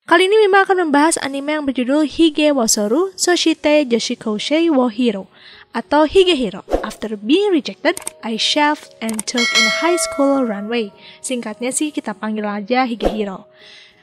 Kali ini Mima akan membahas anime yang berjudul Hige wo Soru Soshite Yoshikousei wo Hero atau Hige Hero. After being rejected, I shelved and took in a high school runway. Singkatnya sih kita panggil aja Hige Hero.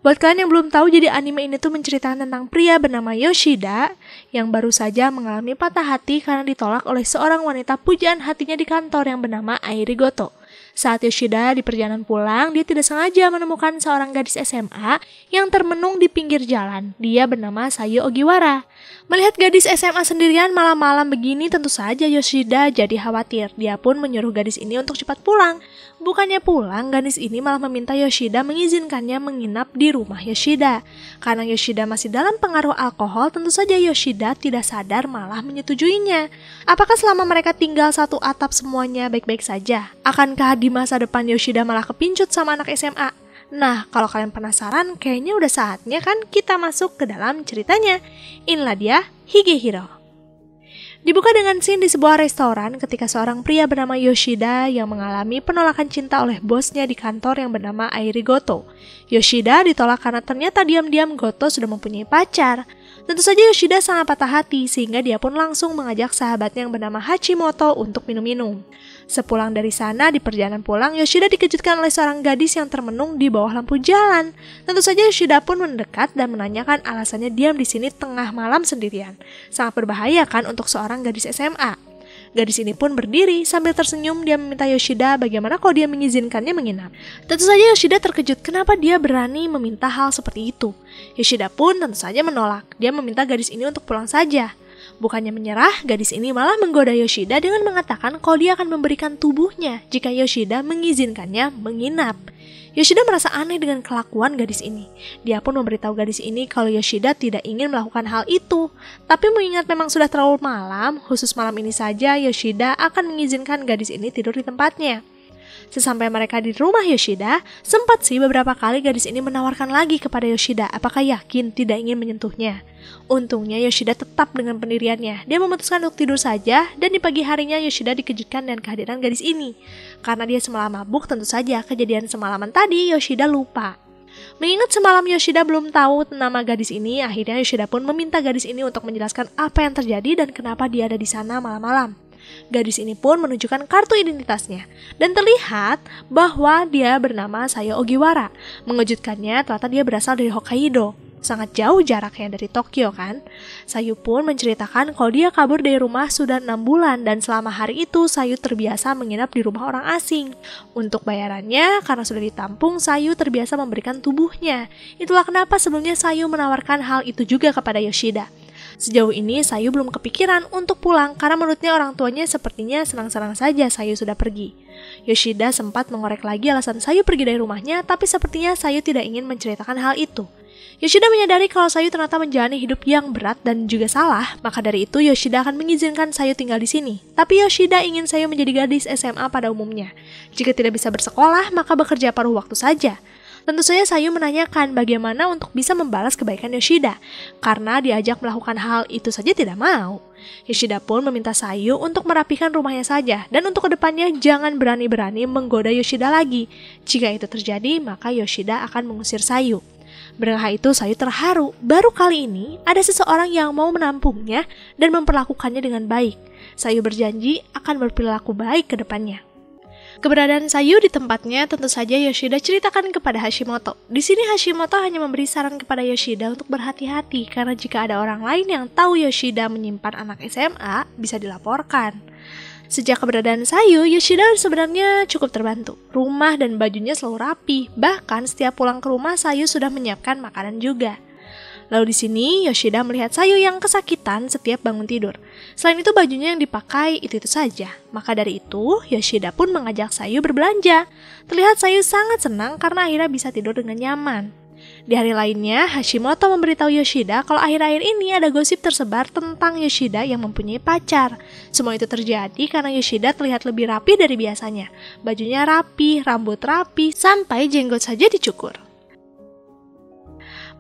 Buat kalian yang belum tahu, jadi anime ini tuh menceritakan tentang pria bernama Yoshida yang baru saja mengalami patah hati karena ditolak oleh seorang wanita pujaan hatinya di kantor yang bernama Airi Goto. Saat Yoshida di perjalanan pulang, dia tidak sengaja menemukan seorang gadis SMA yang termenung di pinggir jalan. Dia bernama Sayu Ogiwara. Melihat gadis SMA sendirian malam-malam begini, tentu saja Yoshida jadi khawatir. Dia pun menyuruh gadis ini untuk cepat pulang. Bukannya pulang, gadis ini malah meminta Yoshida mengizinkannya menginap di rumah Yoshida. Karena Yoshida masih dalam pengaruh alkohol, tentu saja Yoshida tidak sadar malah menyetujuinya. Apakah selama mereka tinggal satu atap semuanya baik-baik saja? Akankah di masa depan Yoshida malah kepincut sama anak SMA? Nah, kalau kalian penasaran, kayaknya udah saatnya kan kita masuk ke dalam ceritanya. Inilah dia, Hige Hero. Dibuka dengan scene di sebuah restoran ketika seorang pria bernama Yoshida yang mengalami penolakan cinta oleh bosnya di kantor yang bernama Airi Goto. Yoshida ditolak karena ternyata diam-diam Goto sudah mempunyai pacar. Tentu saja Yoshida sangat patah hati sehingga dia pun langsung mengajak sahabatnya yang bernama Hachimoto untuk minum-minum. Sepulang dari sana, di perjalanan pulang, Yoshida dikejutkan oleh seorang gadis yang termenung di bawah lampu jalan. Tentu saja Yoshida pun mendekat dan menanyakan alasannya diam di sini tengah malam sendirian. Sangat berbahaya kan untuk seorang gadis SMA. Gadis ini pun berdiri sambil tersenyum. Dia meminta Yoshida bagaimana kalau dia mengizinkannya menginap. Tentu saja Yoshida terkejut kenapa dia berani meminta hal seperti itu. Yoshida pun tentu saja menolak. Dia meminta gadis ini untuk pulang saja. Bukannya menyerah, gadis ini malah menggoda Yoshida dengan mengatakan kalau dia akan memberikan tubuhnya jika Yoshida mengizinkannya menginap. Yoshida merasa aneh dengan kelakuan gadis ini. Dia pun memberitahu gadis ini kalau Yoshida tidak ingin melakukan hal itu. Tapi mengingat memang sudah terlalu malam, khusus malam ini saja Yoshida akan mengizinkan gadis ini tidur di tempatnya. Sesampai mereka di rumah Yoshida, sempat sih beberapa kali gadis ini menawarkan lagi kepada Yoshida apakah yakin tidak ingin menyentuhnya. Untungnya Yoshida tetap dengan pendiriannya. Dia memutuskan untuk tidur saja dan di pagi harinya Yoshida dikejutkan dengan kehadiran gadis ini. Karena dia semalam mabuk, tentu saja kejadian semalaman tadi Yoshida lupa. Mengingat semalam Yoshida belum tahu nama gadis ini, akhirnya Yoshida pun meminta gadis ini untuk menjelaskan apa yang terjadi dan kenapa dia ada di sana malam-malam. Gadis ini pun menunjukkan kartu identitasnya dan terlihat bahwa dia bernama Sayu Ogiwara. Mengejutkannya, ternyata dia berasal dari Hokkaido. Sangat jauh jaraknya dari Tokyo kan. Sayu pun menceritakan kalau dia kabur dari rumah sudah 6 bulan dan selama hari itu Sayu terbiasa menginap di rumah orang asing. Untuk bayarannya, karena sudah ditampung, Sayu terbiasa memberikan tubuhnya. Itulah kenapa sebelumnya Sayu menawarkan hal itu juga kepada Yoshida. Sejauh ini Sayu belum kepikiran untuk pulang karena menurutnya orang tuanya sepertinya senang-senang saja Sayu sudah pergi. Yoshida sempat mengorek lagi alasan Sayu pergi dari rumahnya, tapi sepertinya Sayu tidak ingin menceritakan hal itu. Yoshida menyadari kalau Sayu ternyata menjalani hidup yang berat dan juga salah, maka dari itu Yoshida akan mengizinkan Sayu tinggal di sini. Tapi Yoshida ingin Sayu menjadi gadis SMA pada umumnya. Jika tidak bisa bersekolah, maka bekerja paruh waktu saja. Tentu saja Sayu menanyakan bagaimana untuk bisa membalas kebaikan Yoshida, karena diajak melakukan hal itu saja tidak mau. Yoshida pun meminta Sayu untuk merapikan rumahnya saja, dan untuk kedepannya jangan berani-berani menggoda Yoshida lagi. Jika itu terjadi, maka Yoshida akan mengusir Sayu. Mendengar itu Sayu terharu, baru kali ini ada seseorang yang mau menampungnya dan memperlakukannya dengan baik. Sayu berjanji akan berperilaku baik ke depannya. Keberadaan Sayu di tempatnya tentu saja Yoshida ceritakan kepada Hashimoto. Di sini Hashimoto hanya memberi saran kepada Yoshida untuk berhati-hati karena jika ada orang lain yang tahu Yoshida menyimpan anak SMA, bisa dilaporkan. Sejak keberadaan Sayu, Yoshida sebenarnya cukup terbantu. Rumah dan bajunya selalu rapi, bahkan setiap pulang ke rumah Sayu sudah menyiapkan makanan juga. Lalu di sini Yoshida melihat Sayu yang kesakitan setiap bangun tidur. Selain itu bajunya yang dipakai itu saja. Maka dari itu Yoshida pun mengajak Sayu berbelanja. Terlihat Sayu sangat senang karena akhirnya bisa tidur dengan nyaman. Di hari lainnya Hashimoto memberitahu Yoshida kalau akhir-akhir ini ada gosip tersebar tentang Yoshida yang mempunyai pacar. Semua itu terjadi karena Yoshida terlihat lebih rapi dari biasanya. Bajunya rapi, rambut rapi, sampai jenggot saja dicukur.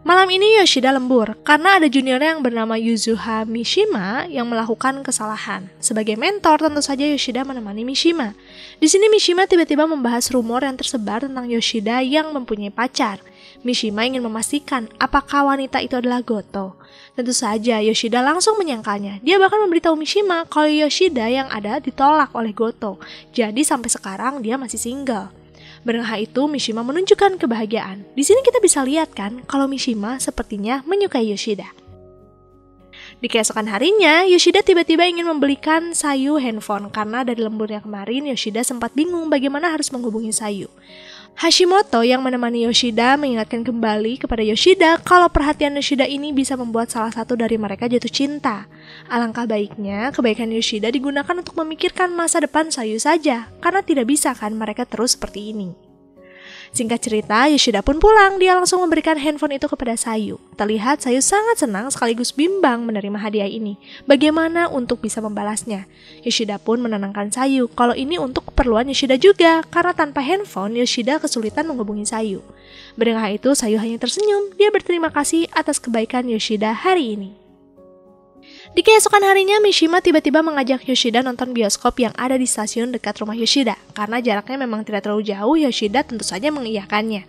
Malam ini Yoshida lembur karena ada juniornya yang bernama Yuzuha Mishima yang melakukan kesalahan. Sebagai mentor, tentu saja Yoshida menemani Mishima. Di sini Mishima tiba-tiba membahas rumor yang tersebar tentang Yoshida yang mempunyai pacar. Mishima ingin memastikan apakah wanita itu adalah Goto. Tentu saja Yoshida langsung menyangkalnya. Dia bahkan memberitahu Mishima kalau Yoshida yang ada ditolak oleh Goto. Jadi sampai sekarang dia masih single. Mendengar itu, Mishima menunjukkan kebahagiaan. Di sini kita bisa lihat kan, kalau Mishima sepertinya menyukai Yoshida. Di keesokan harinya, Yoshida tiba-tiba ingin membelikan Sayu handphone karena dari lemburnya kemarin, Yoshida sempat bingung bagaimana harus menghubungi Sayu. Hashimoto yang menemani Yoshida mengingatkan kembali kepada Yoshida kalau perhatian Yoshida ini bisa membuat salah satu dari mereka jatuh cinta. Alangkah baiknya kebaikan Yoshida digunakan untuk memikirkan masa depan Sayu saja, karena tidak bisa kan mereka terus seperti ini. Singkat cerita, Yoshida pun pulang. Dia langsung memberikan handphone itu kepada Sayu. Terlihat Sayu sangat senang sekaligus bimbang menerima hadiah ini. Bagaimana untuk bisa membalasnya? Yoshida pun menenangkan Sayu kalau ini untuk keperluan Yoshida juga, karena tanpa handphone Yoshida kesulitan menghubungi Sayu. Mendengar itu, Sayu hanya tersenyum. Dia berterima kasih atas kebaikan Yoshida hari ini. Di keesokan harinya, Mishima tiba-tiba mengajak Yoshida nonton bioskop yang ada di stasiun dekat rumah Yoshida. Karena jaraknya memang tidak terlalu jauh, Yoshida tentu saja mengiyakannya.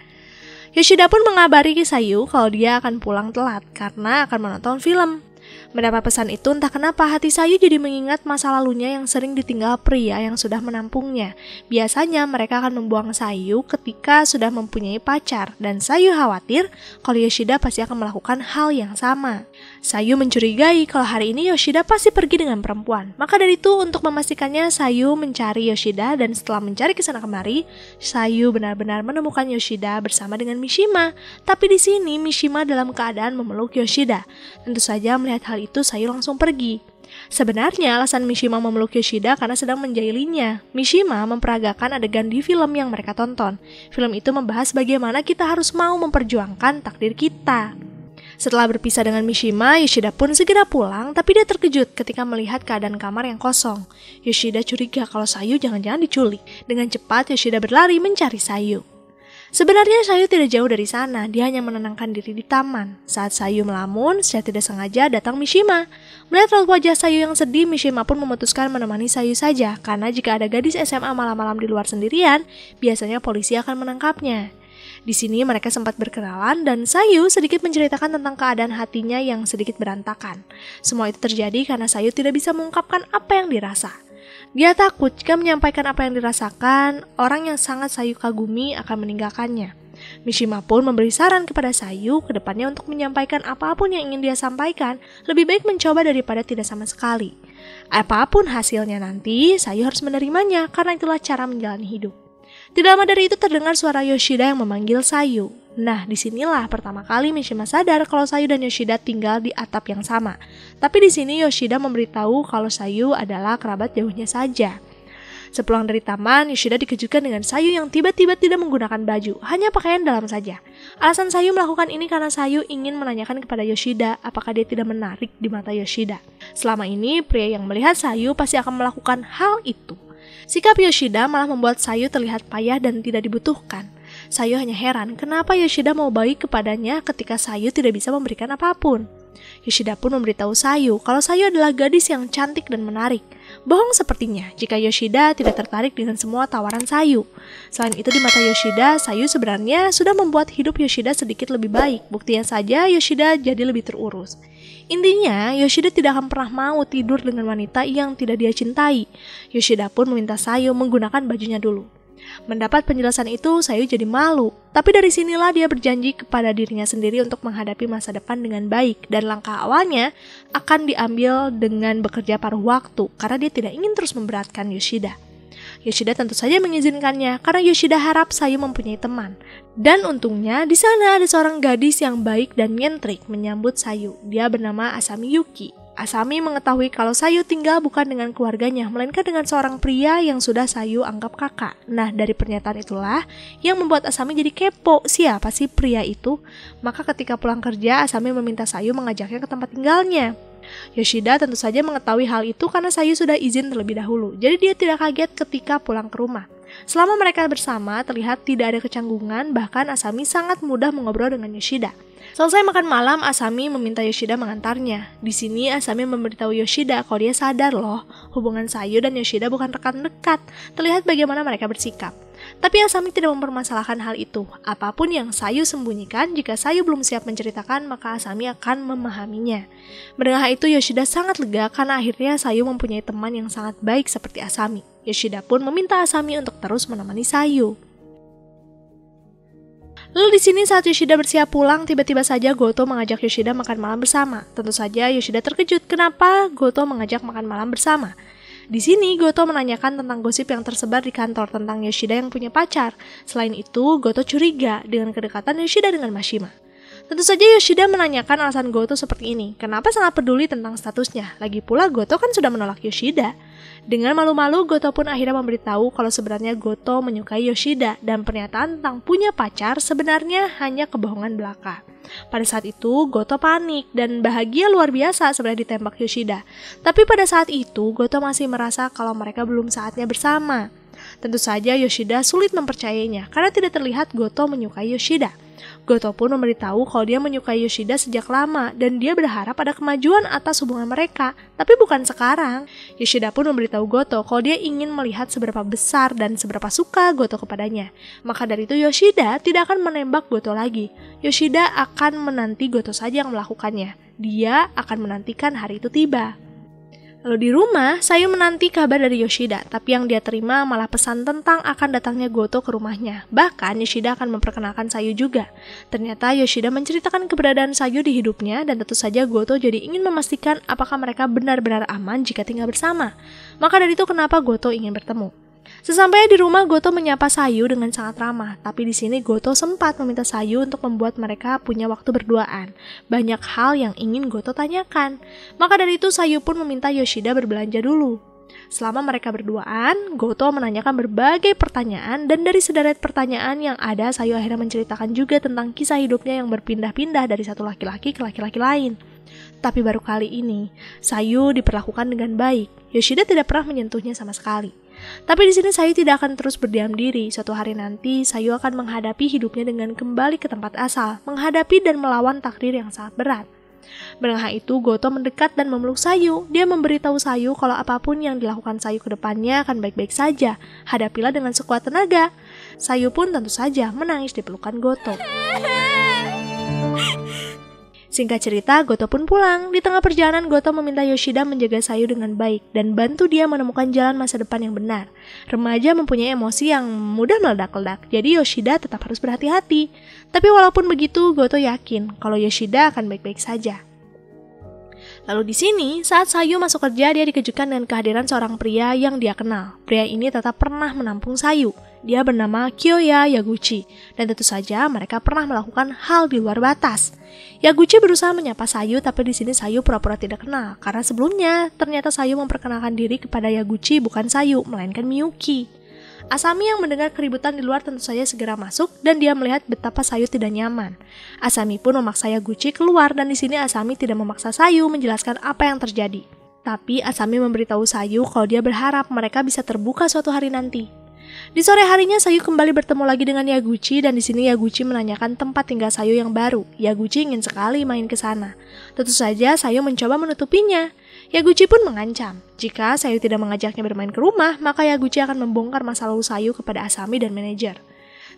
Yoshida pun mengabari Sayu kalau dia akan pulang telat karena akan menonton film. Mendapat pesan itu, entah kenapa hati Sayu jadi mengingat masa lalunya yang sering ditinggal pria yang sudah menampungnya. Biasanya mereka akan membuang Sayu ketika sudah mempunyai pacar, dan Sayu khawatir kalau Yoshida pasti akan melakukan hal yang sama. Sayu mencurigai kalau hari ini Yoshida pasti pergi dengan perempuan. Maka dari itu, untuk memastikannya, Sayu mencari Yoshida, dan setelah mencari kesana kemari, Sayu benar-benar menemukan Yoshida bersama dengan Mishima. Tapi di sini Mishima dalam keadaan memeluk Yoshida. Tentu saja melihat hal itu, Sayu langsung pergi. Sebenarnya alasan Mishima memeluk Yoshida karena sedang menjailinya. Mishima memperagakan adegan di film yang mereka tonton. Film itu membahas bagaimana kita harus mau memperjuangkan takdir kita. Setelah berpisah dengan Mishima, Yoshida pun segera pulang, tapi dia terkejut ketika melihat keadaan kamar yang kosong. Yoshida curiga kalau Sayu jangan-jangan diculik. Dengan cepat, Yoshida berlari mencari Sayu. Sebenarnya Sayu tidak jauh dari sana, dia hanya menenangkan diri di taman. Saat Sayu melamun, secara tidak sengaja datang Mishima. Melihat raut wajah Sayu yang sedih, Mishima pun memutuskan menemani Sayu saja, karena jika ada gadis SMA malam-malam di luar sendirian, biasanya polisi akan menangkapnya. Di sini mereka sempat berkenalan dan Sayu sedikit menceritakan tentang keadaan hatinya yang sedikit berantakan. Semua itu terjadi karena Sayu tidak bisa mengungkapkan apa yang dirasa. Dia takut jika menyampaikan apa yang dirasakan, orang yang sangat Sayu kagumi akan meninggalkannya. Mishima pun memberi saran kepada Sayu ke depannya untuk menyampaikan apapun yang ingin dia sampaikan, lebih baik mencoba daripada tidak sama sekali. Apapun hasilnya nanti, Sayu harus menerimanya karena itulah cara menjalani hidup. Tidak lama dari itu terdengar suara Yoshida yang memanggil Sayu. Nah, disinilah pertama kali Mishima sadar kalau Sayu dan Yoshida tinggal di atap yang sama. Tapi di sini Yoshida memberitahu kalau Sayu adalah kerabat jauhnya saja. Sepulang dari taman, Yoshida dikejutkan dengan Sayu yang tiba-tiba tidak menggunakan baju, hanya pakaian dalam saja. Alasan Sayu melakukan ini karena Sayu ingin menanyakan kepada Yoshida apakah dia tidak menarik di mata Yoshida. Selama ini, pria yang melihat Sayu pasti akan melakukan hal itu. Sikap Yoshida malah membuat Sayu terlihat payah dan tidak dibutuhkan. Sayu hanya heran kenapa Yoshida mau baik kepadanya ketika Sayu tidak bisa memberikan apapun. Yoshida pun memberitahu Sayu kalau Sayu adalah gadis yang cantik dan menarik. Bohong sepertinya jika Yoshida tidak tertarik dengan semua tawaran Sayu. Selain itu di mata Yoshida, Sayu sebenarnya sudah membuat hidup Yoshida sedikit lebih baik. Buktinya saja Yoshida jadi lebih terurus. Intinya, Yoshida tidak akan pernah mau tidur dengan wanita yang tidak dia cintai. Yoshida pun meminta Sayu menggunakan bajunya dulu. Mendapat penjelasan itu, Sayu jadi malu. Tapi dari sinilah dia berjanji kepada dirinya sendiri untuk menghadapi masa depan dengan baik. Dan langkah awalnya akan diambil dengan bekerja paruh waktu, karena dia tidak ingin terus memberatkan Yoshida. Yoshida tentu saja mengizinkannya karena Yoshida harap Sayu mempunyai teman. Dan untungnya di sana ada seorang gadis yang baik dan nyentrik menyambut Sayu. Dia bernama Asami Yuki. Asami mengetahui kalau Sayu tinggal bukan dengan keluarganya, melainkan dengan seorang pria yang sudah Sayu anggap kakak. Nah, dari pernyataan itulah yang membuat Asami jadi kepo, siapa sih pria itu? Maka ketika pulang kerja, Asami meminta Sayu mengajaknya ke tempat tinggalnya. Yoshida tentu saja mengetahui hal itu karena Sayu sudah izin terlebih dahulu, jadi dia tidak kaget ketika pulang ke rumah. Selama mereka bersama, terlihat tidak ada kecanggungan, bahkan Asami sangat mudah mengobrol dengan Yoshida. Selesai makan malam, Asami meminta Yoshida mengantarnya. Di sini Asami memberitahu Yoshida kalau dia sadar loh, hubungan Sayu dan Yoshida bukan rekan dekat. Terlihat bagaimana mereka bersikap. Tapi Asami tidak mempermasalahkan hal itu. Apapun yang Sayu sembunyikan, jika Sayu belum siap menceritakan, maka Asami akan memahaminya. Mendengar itu, Yoshida sangat lega karena akhirnya Sayu mempunyai teman yang sangat baik seperti Asami. Yoshida pun meminta Asami untuk terus menemani Sayu. Lalu di sini saat Yoshida bersiap pulang, tiba-tiba saja Goto mengajak Yoshida makan malam bersama. Tentu saja Yoshida terkejut kenapa Goto mengajak makan malam bersama. Di sini Goto menanyakan tentang gosip yang tersebar di kantor tentang Yoshida yang punya pacar. Selain itu, Goto curiga dengan kedekatan Yoshida dengan Mashima. Tentu saja Yoshida menanyakan alasan Goto seperti ini. Kenapa sangat peduli tentang statusnya? Lagi pula Goto kan sudah menolak Yoshida. Dengan malu-malu, Goto pun akhirnya memberitahu kalau sebenarnya Goto menyukai Yoshida dan pernyataan tentang punya pacar sebenarnya hanya kebohongan belaka. Pada saat itu, Goto panik dan bahagia luar biasa setelah ditembak Yoshida. Tapi pada saat itu, Goto masih merasa kalau mereka belum saatnya bersama. Tentu saja Yoshida sulit mempercayainya karena tidak terlihat Goto menyukai Yoshida. Goto pun memberitahu kalau dia menyukai Yoshida sejak lama dan dia berharap ada kemajuan atas hubungan mereka, tapi bukan sekarang. Yoshida pun memberitahu Goto kalau dia ingin melihat seberapa besar dan seberapa suka Goto kepadanya. Maka dari itu Yoshida tidak akan menembak Goto lagi. Yoshida akan menanti Goto saja yang melakukannya. Dia akan menantikan hari itu tiba. Lalu di rumah, Sayu menanti kabar dari Yoshida, tapi yang dia terima malah pesan tentang akan datangnya Goto ke rumahnya. Bahkan Yoshida akan memperkenalkan Sayu juga. Ternyata Yoshida menceritakan keberadaan Sayu di hidupnya dan tentu saja Goto jadi ingin memastikan apakah mereka benar-benar aman jika tinggal bersama. Maka dari itu kenapa Goto ingin bertemu. Sesampainya di rumah, Goto menyapa Sayu dengan sangat ramah, tapi di sini Goto sempat meminta Sayu untuk membuat mereka punya waktu berduaan. Banyak hal yang ingin Goto tanyakan. Maka dari itu Sayu pun meminta Yoshida berbelanja dulu. Selama mereka berduaan, Goto menanyakan berbagai pertanyaan dan dari sederet pertanyaan yang ada, Sayu akhirnya menceritakan juga tentang kisah hidupnya yang berpindah-pindah dari satu laki-laki ke laki-laki lain. Tapi baru kali ini, Sayu diperlakukan dengan baik. Yoshida tidak pernah menyentuhnya sama sekali. Tapi di sini Sayu tidak akan terus berdiam diri. Suatu hari nanti, Sayu akan menghadapi hidupnya dengan kembali ke tempat asal, menghadapi dan melawan takdir yang sangat berat. Mendengar itu, Goto mendekat dan memeluk Sayu. Dia memberitahu Sayu kalau apapun yang dilakukan Sayu ke depannya akan baik-baik saja. Hadapilah dengan sekuat tenaga. Sayu pun tentu saja menangis di pelukan Goto. Singkat cerita, Goto pun pulang. Di tengah perjalanan, Goto meminta Yoshida menjaga Sayu dengan baik dan bantu dia menemukan jalan masa depan yang benar. Remaja mempunyai emosi yang mudah meledak-ledak, jadi Yoshida tetap harus berhati-hati. Tapi walaupun begitu, Goto yakin kalau Yoshida akan baik-baik saja. Lalu di sini, saat Sayu masuk kerja, dia dikejutkan dengan kehadiran seorang pria yang dia kenal. Pria ini tetap pernah menampung Sayu. Dia bernama Kyoya Yaguchi, dan tentu saja mereka pernah melakukan hal di luar batas. Yaguchi berusaha menyapa Sayu, tapi di sini Sayu pura-pura tidak kenal, karena sebelumnya ternyata Sayu memperkenalkan diri kepada Yaguchi bukan Sayu, melainkan Miyuki. Asami yang mendengar keributan di luar tentu saja segera masuk dan dia melihat betapa Sayu tidak nyaman. Asami pun memaksa Yaguchi keluar dan di sini Asami tidak memaksa Sayu menjelaskan apa yang terjadi. Tapi Asami memberitahu Sayu kalau dia berharap mereka bisa terbuka suatu hari nanti. Di sore harinya Sayu kembali bertemu lagi dengan Yaguchi dan di sini Yaguchi menanyakan tempat tinggal Sayu yang baru. Yaguchi ingin sekali main ke sana. Tentu saja Sayu mencoba menutupinya. Yaguchi pun mengancam, jika Sayu tidak mengajaknya bermain ke rumah, maka Yaguchi akan membongkar masa lalu Sayu kepada Asami dan manajer.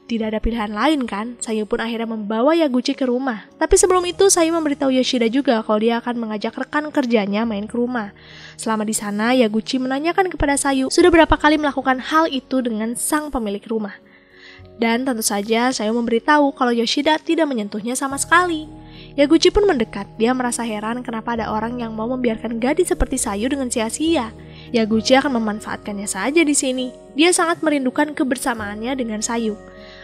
Tidak ada pilihan lain kan, Sayu pun akhirnya membawa Yaguchi ke rumah. Tapi sebelum itu Sayu memberitahu Yoshida juga kalau dia akan mengajak rekan kerjanya main ke rumah. Selama di sana, Yaguchi menanyakan kepada Sayu sudah berapa kali melakukan hal itu dengan sang pemilik rumah. Dan tentu saja Sayu memberitahu kalau Yoshida tidak menyentuhnya sama sekali. Yaguchi pun mendekat, dia merasa heran kenapa ada orang yang mau membiarkan gadis seperti Sayu dengan sia-sia. Yaguchi akan memanfaatkannya saja di sini. Dia sangat merindukan kebersamaannya dengan Sayu.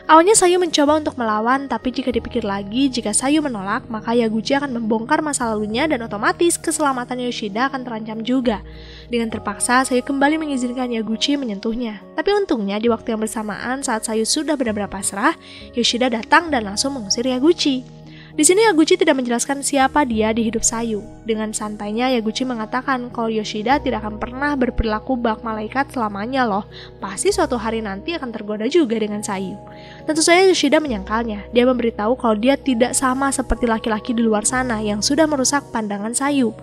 Awalnya Sayu mencoba untuk melawan, tapi jika dipikir lagi, jika Sayu menolak, maka Yaguchi akan membongkar masa lalunya dan otomatis keselamatan Yoshida akan terancam juga. Dengan terpaksa, Sayu kembali mengizinkan Yaguchi menyentuhnya. Tapi untungnya di waktu yang bersamaan saat Sayu sudah benar-benar pasrah, Yoshida datang dan langsung mengusir Yaguchi. Di sini Yaguchi tidak menjelaskan siapa dia di hidup Sayu. Dengan santainya Yaguchi mengatakan kalau Yoshida tidak akan pernah berperilaku bak malaikat selamanya loh. Pasti suatu hari nanti akan tergoda juga dengan Sayu. Tentu saja Yoshida menyangkalnya. Dia memberitahu kalau dia tidak sama seperti laki-laki di luar sana yang sudah merusak pandangan Sayu.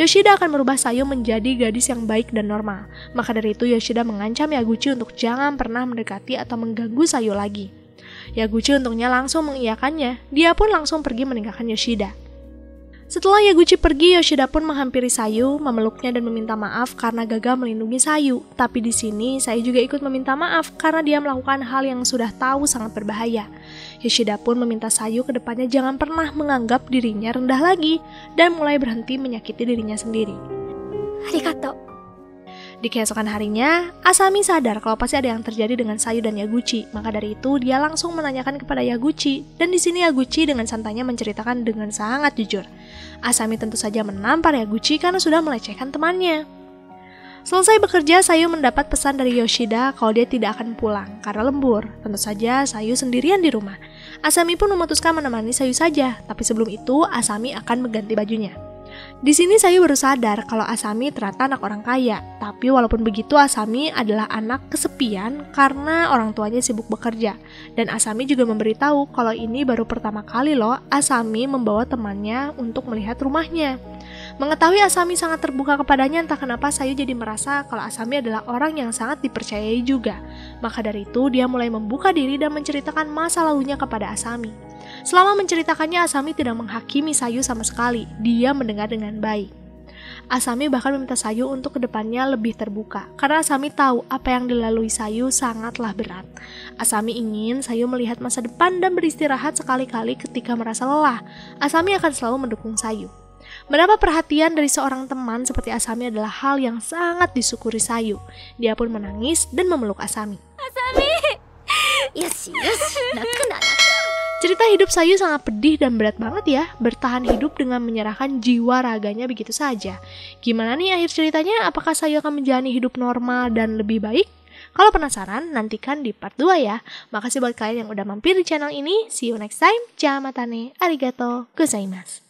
Yoshida akan merubah Sayu menjadi gadis yang baik dan normal. Maka dari itu Yoshida mengancam Yaguchi untuk jangan pernah mendekati atau mengganggu Sayu lagi. Yaguchi untungnya langsung mengiyakannya. Dia pun langsung pergi meninggalkan Yoshida. Setelah Yaguchi pergi, Yoshida pun menghampiri Sayu, memeluknya dan meminta maaf karena gagal melindungi Sayu. Tapi di sini Sayu juga ikut meminta maaf karena dia melakukan hal yang sudah tahu sangat berbahaya. Yoshida pun meminta Sayu ke depannya jangan pernah menganggap dirinya rendah lagi dan mulai berhenti menyakiti dirinya sendiri. Arigato. Di keesokan harinya, Asami sadar kalau pasti ada yang terjadi dengan Sayu dan Yaguchi. Maka dari itu, dia langsung menanyakan kepada Yaguchi. Dan di sini Yaguchi dengan santainya menceritakan dengan sangat jujur. Asami tentu saja menampar Yaguchi karena sudah melecehkan temannya. Selesai bekerja, Sayu mendapat pesan dari Yoshida kalau dia tidak akan pulang karena lembur. Tentu saja Sayu sendirian di rumah. Asami pun memutuskan menemani Sayu saja. Tapi sebelum itu, Asami akan mengganti bajunya. Di sini Sayu baru sadar kalau Asami ternyata anak orang kaya. Tapi walaupun begitu Asami adalah anak kesepian karena orang tuanya sibuk bekerja. Dan Asami juga memberitahu kalau ini baru pertama kali loh Asami membawa temannya untuk melihat rumahnya. Mengetahui Asami sangat terbuka kepadanya, entah kenapa Sayu jadi merasa kalau Asami adalah orang yang sangat dipercayai juga. Maka dari itu dia mulai membuka diri dan menceritakan masa lalunya kepada Asami. Selama menceritakannya, Asami tidak menghakimi Sayu sama sekali. Dia mendengar dengan baik. Asami bahkan meminta Sayu untuk kedepannya lebih terbuka, karena Asami tahu apa yang dilalui Sayu sangatlah berat. Asami ingin Sayu melihat masa depan dan beristirahat sekali-kali ketika merasa lelah. Asami akan selalu mendukung Sayu. Mendapat perhatian dari seorang teman seperti Asami adalah hal yang sangat disyukuri Sayu. Dia pun menangis dan memeluk Asami. Asami! Yoshi, naku. Cerita hidup Sayu sangat pedih dan berat banget ya, bertahan hidup dengan menyerahkan jiwa raganya begitu saja. Gimana nih akhir ceritanya? Apakah Sayu akan menjalani hidup normal dan lebih baik? Kalau penasaran, nantikan di part 2 ya. Makasih buat kalian yang udah mampir di channel ini. See you next time. Jamatane, arigato gozaimasu.